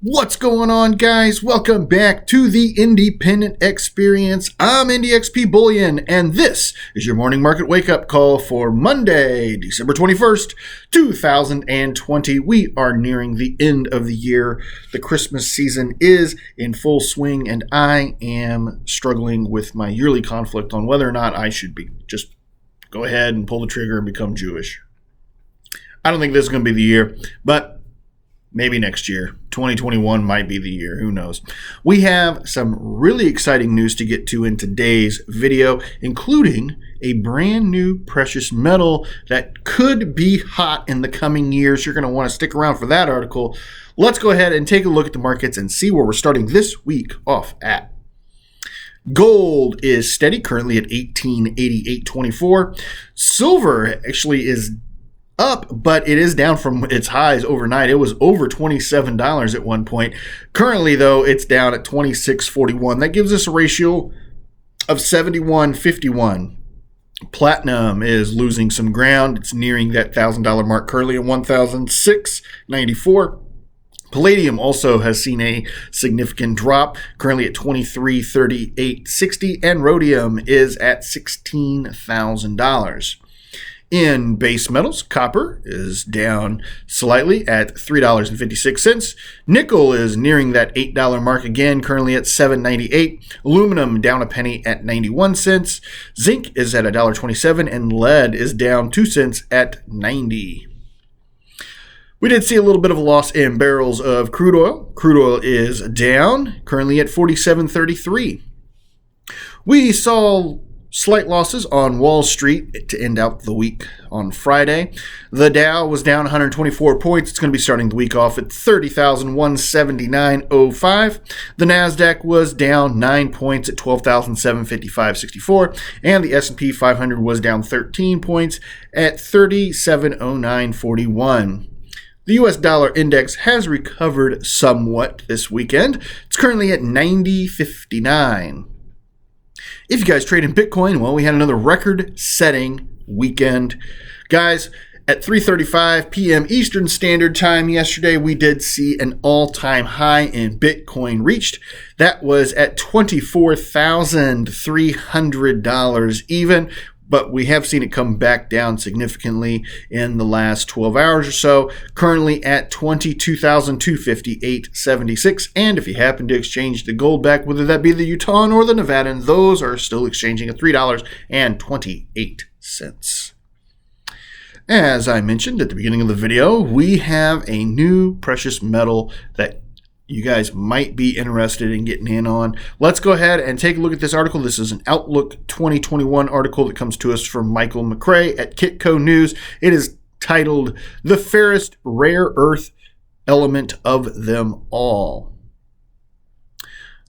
What's going on, guys? Welcome back to the Independent Experience. I'm IndyXP Bullion, and this is your morning market wake-up call for Monday, December 21st, 2020. We are nearing the end of the year. The Christmas season is in full swing, and I am struggling with my yearly conflict on whether or not I should just go ahead and pull the trigger and become Jewish. I don't think this is going to be the year, but maybe next year. 2021 might be the year. Who knows? We have some really exciting news to get to in today's video, including a brand new precious metal that could be hot in the coming years. You're going to want to stick around for that article. Let's go ahead and take a look at the markets and see where we're starting this week off at. Gold is steady, currently at $1888.24. Silver actually is up, but it is down from its highs overnight. It was over $27 at one point. Currently, though, it's down at $26.41. That gives us a ratio of 71.51. Platinum is losing some ground. It's nearing that $1,000 mark, currently at $1,694. Palladium also has seen a significant drop, currently at $23.38.60, and rhodium is at $16,000. In base metals, copper is down slightly at $3.56. Nickel is nearing that $8 mark again, currently at $7.98. Aluminum down a penny at 91 cents. Zinc is at $1.27, and lead is down 2 cents at 90. We did see a little bit of a loss in barrels of crude oil. Crude oil is down, currently at $47.33. We saw slight losses on Wall Street to end out the week on Friday. The Dow was down 124 points. It's going to be starting the week off at 30,179.05. The Nasdaq was down 9 points at 12,755.64, and the S&P 500 was down 13 points at 3709.41. The U.S. dollar index has recovered somewhat this weekend. It's currently at 90.59. If you guys trade in Bitcoin, well, we had another record-setting weekend. Guys, at 3:35 p.m. Eastern Standard Time yesterday, we did see an all-time high in Bitcoin reached. That was at $24,300 even, but we have seen it come back down significantly in the last 12 hours or so, currently at $22,258.76. And if you happen to exchange the gold back, whether that be the Utah or the Nevadan, those are still exchanging at $3.28. As I mentioned at the beginning of the video, we have a new precious metal that you guys might be interested in getting in on. Let's go ahead and take a look at this article. This is an Outlook 2021 article that comes to us from Michael McRae at Kitco News. It is titled, "The Fairest Rare Earth Element of Them All."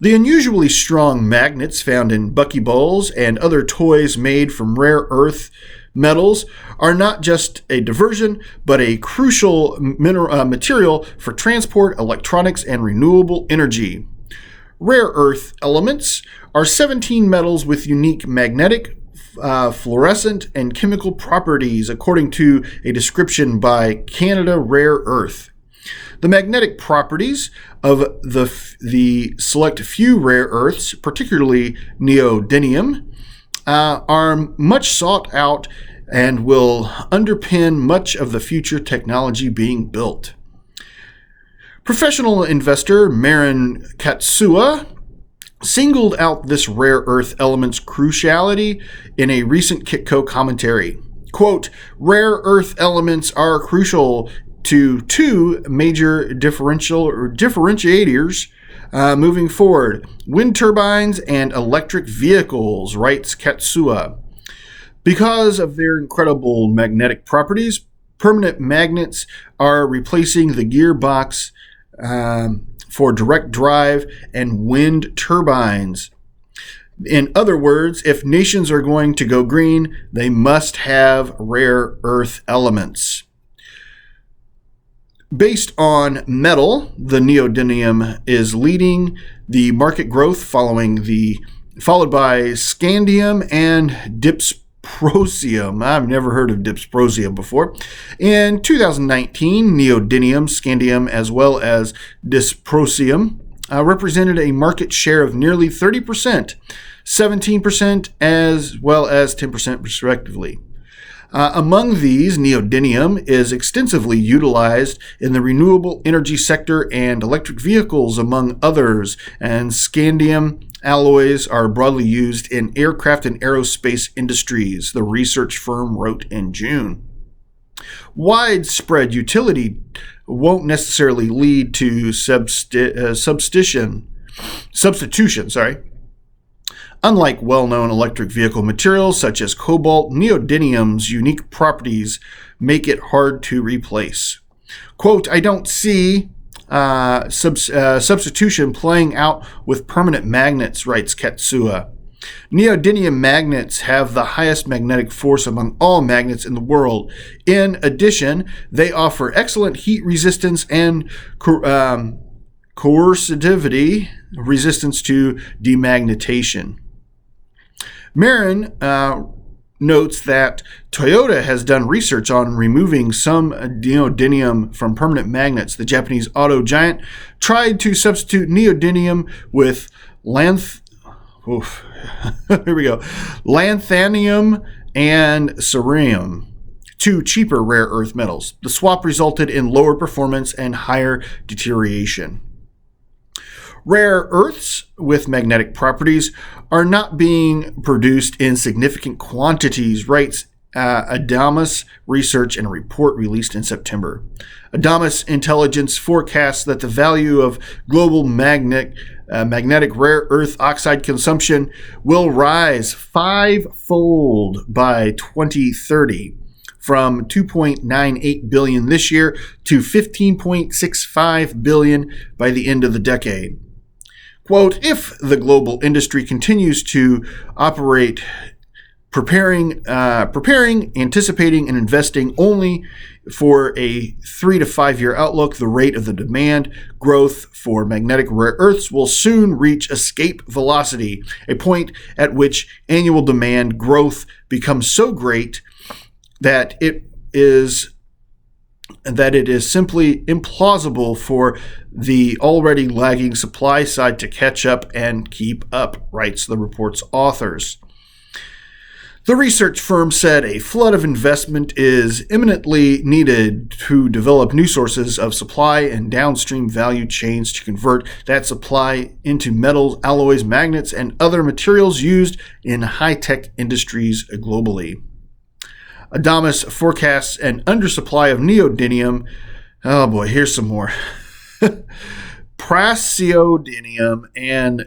The unusually strong magnets found in Buckyballs and other toys made from rare earth metals are not just a diversion, but a crucial material for transport, electronics, and renewable energy. Rare earth elements are 17 metals with unique magnetic, fluorescent, and chemical properties, according to a description by Canada Rare Earth. The magnetic properties of the select few rare earths, particularly neodymium, are much sought out and will underpin much of the future technology being built. Professional investor Marin Katsua singled out this rare earth element's cruciality in a recent Kitco commentary. Quote, "Rare earth elements are crucial to two major differentiators moving forward, wind turbines and electric vehicles," writes Katsua. Because of their incredible magnetic properties, permanent magnets are replacing the gearbox for direct drive and wind turbines. In other words, if nations are going to go green, they must have rare earth elements. Based on metal, the neodymium is leading the market growth, followed by scandium and dysprosium. I've never heard of dysprosium before. In 2019, neodymium, scandium, as well as dysprosium represented a market share of nearly 30%, 17%, as well as 10% respectively. Among these, neodymium is extensively utilized in the renewable energy sector and electric vehicles, among others, and scandium alloys are broadly used in aircraft and aerospace industries, the research firm wrote in June. Widespread utility won't necessarily lead to substitution. Unlike well-known electric vehicle materials such as cobalt, neodymium's unique properties make it hard to replace. Quote, I don't see substitution playing out with permanent magnets, writes Katsua. Neodymium magnets have the highest magnetic force among all magnets in the world. In addition, they offer excellent heat resistance and coercitivity resistance to demagnetation. Marin notes that Toyota has done research on removing some neodymium from permanent magnets. The Japanese auto giant tried to substitute neodymium with lanthanum and cerium, two cheaper rare earth metals. The swap resulted in lower performance and higher deterioration. Rare earths with magnetic properties are not being produced in significant quantities, writes Adamas Research in a report released in September. Adamas Intelligence forecasts that the value of global magnetic rare earth oxide consumption will rise fivefold by 2030, from 2.98 billion this year to 15.65 billion by the end of the decade. Quote, if the global industry continues to operate preparing, anticipating, and investing only for a 3 to 5 year outlook, the rate of the demand growth for magnetic rare earths will soon reach escape velocity, a point at which annual demand growth becomes so great that it is simply implausible for the already lagging supply side to catch up and keep up, writes the report's authors. The research firm said a flood of investment is imminently needed to develop new sources of supply and downstream value chains to convert that supply into metals, alloys, magnets, and other materials used in high-tech industries globally. Adamas forecasts an undersupply of neodymium. Oh boy, here's some more. Praseodymium and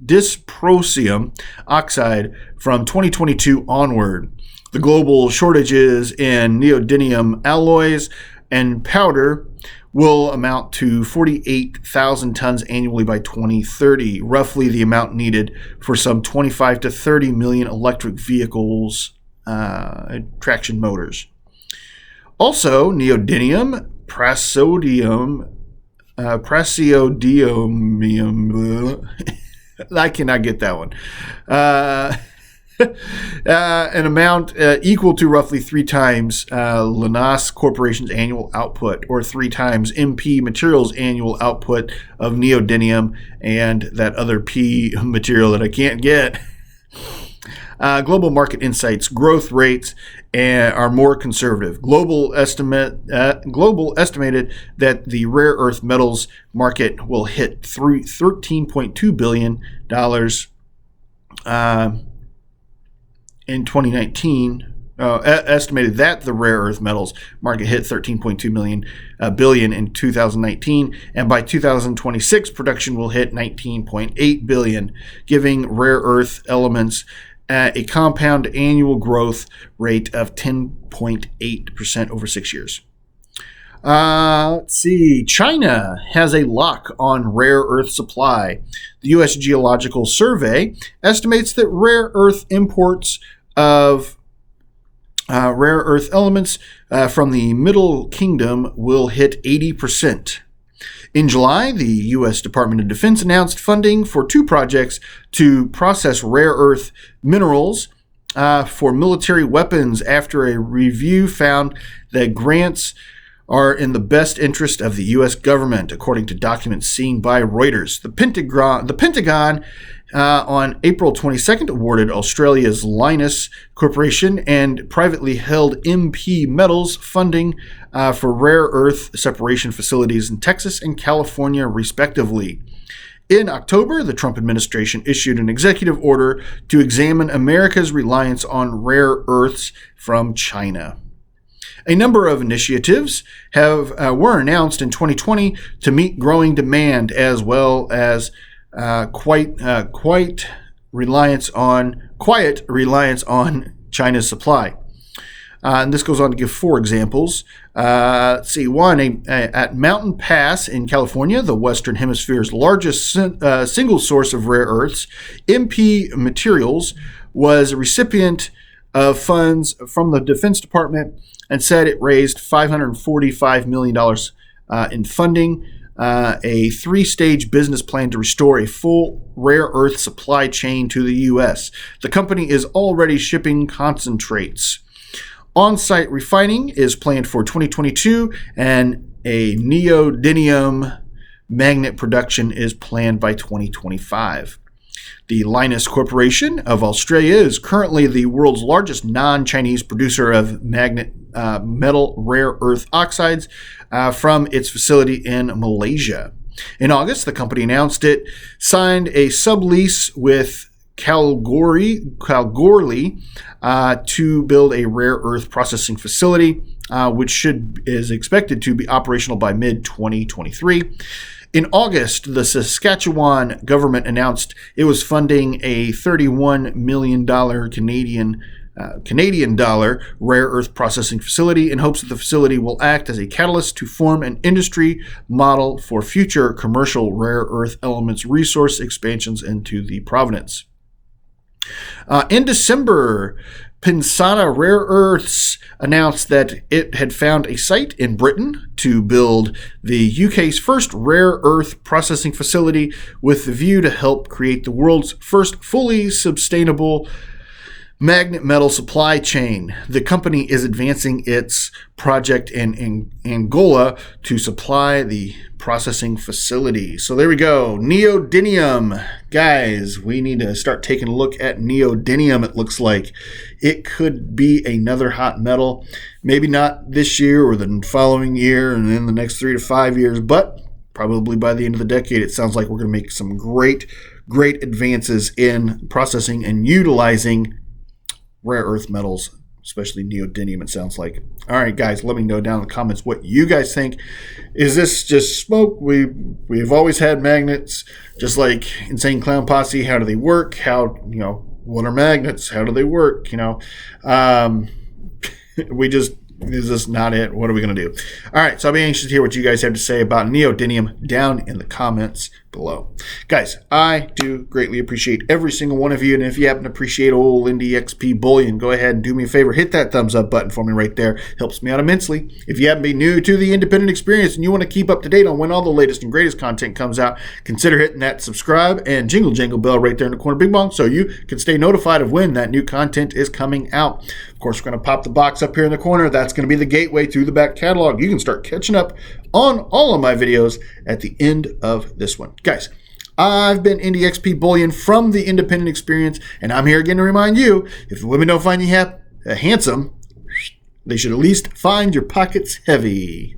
dysprosium oxide from 2022 onward. The global shortages in neodymium alloys and powder will amount to 48,000 tons annually by 2030, roughly the amount needed for some 25 to 30 million electric vehicles traction motors. Also, neodymium, praseodymium, I cannot get that one. An amount equal to roughly 3 times Lannas Corporation's annual output, or 3 times MP Materials' annual output of neodymium and that other P material that I can't get. Global Market Insights growth rates are more conservative. Global estimated that the rare earth metals market will hit $13.2 billion in 2019. Estimated that the rare earth metals market hit 13.2 billion in 2019, and by 2026 production will hit 19.8 billion, giving rare earth elements a compound annual growth rate of 10.8% over 6 years. Let's see. China has a lock on rare earth supply. The U.S. Geological Survey estimates that rare earth imports of rare earth elements from the Middle Kingdom will hit 80%. In July, the U.S. Department of Defense announced funding for 2 projects to process rare earth minerals for military weapons after a review found that grants are in the best interest of the U.S. government, according to documents seen by Reuters. The Pentagon on April 22nd awarded Australia's Lynas Corporation and privately held MP Metals funding for rare earth separation facilities in Texas and California, respectively. In October, the Trump administration issued an executive order to examine America's reliance on rare earths from China. A number of initiatives were announced in 2020 to meet growing demand, as well as quiet reliance on China's supply. And this goes on to give 4 examples. Let's see. One, at Mountain Pass in California, the Western Hemisphere's largest single source of rare earths, MP Materials was a recipient of funds from the Defense Department and said it raised $545 million in funding, a 3-stage business plan to restore a full rare earth supply chain to the U.S. The company is already shipping concentrates. On-site refining is planned for 2022, and a neodymium magnet production is planned by 2025. The Lynas Corporation of Australia is currently the world's largest non-Chinese producer of metal rare earth oxides from its facility in Malaysia. In August, the company announced it signed a sublease with Kalgoorlie to build a rare earth processing facility, which is expected to be operational by mid-2023. In August, the Saskatchewan government announced it was funding a $31 million Canadian dollar rare earth processing facility in hopes that the facility will act as a catalyst to form an industry model for future commercial rare earth elements resource expansions into the province. In December, Pinsana Rare Earths announced that it had found a site in Britain to build the UK's first rare earth processing facility with the view to help create the world's first fully sustainable magnet metal supply chain. The company is advancing its project in Angola to supply the processing facility. So there we go. Neodymium. Guys, we need to start taking a look at neodymium. It looks like it could be another hot metal. Maybe not this year or the following year and in the next 3 to 5 years, but probably by the end of the decade, it sounds like we're going to make some great advances in processing and utilizing rare earth metals, especially neodymium, it sounds like. All right, guys, let me know down in the comments what you guys think. Is this just smoke? We've always had magnets, just like Insane Clown Posse. How do they work? What are magnets? How do they work? Is this not it? What are we going to do? All right, so I'll be anxious to hear what you guys have to say about neodymium down in the comments below. Guys, I do greatly appreciate every single one of you, and if you happen to appreciate old NDXP bullion, go ahead and do me a favor. Hit that thumbs up button for me right there. Helps me out immensely. If you happen to be new to the independent experience and you want to keep up to date on when all the latest and greatest content comes out, consider hitting that subscribe and jingle bell right there in the corner, bing bong, so you can stay notified of when that new content is coming out. Of course, we're going to pop the box up here in the corner. That's going to be the gateway through the back catalog. You can start catching up on all of my videos at the end of this one. Guys, I've been NDXP Bullion from the Independent Experience, and I'm here again to remind you, if the women don't find you handsome, they should at least find your pockets heavy.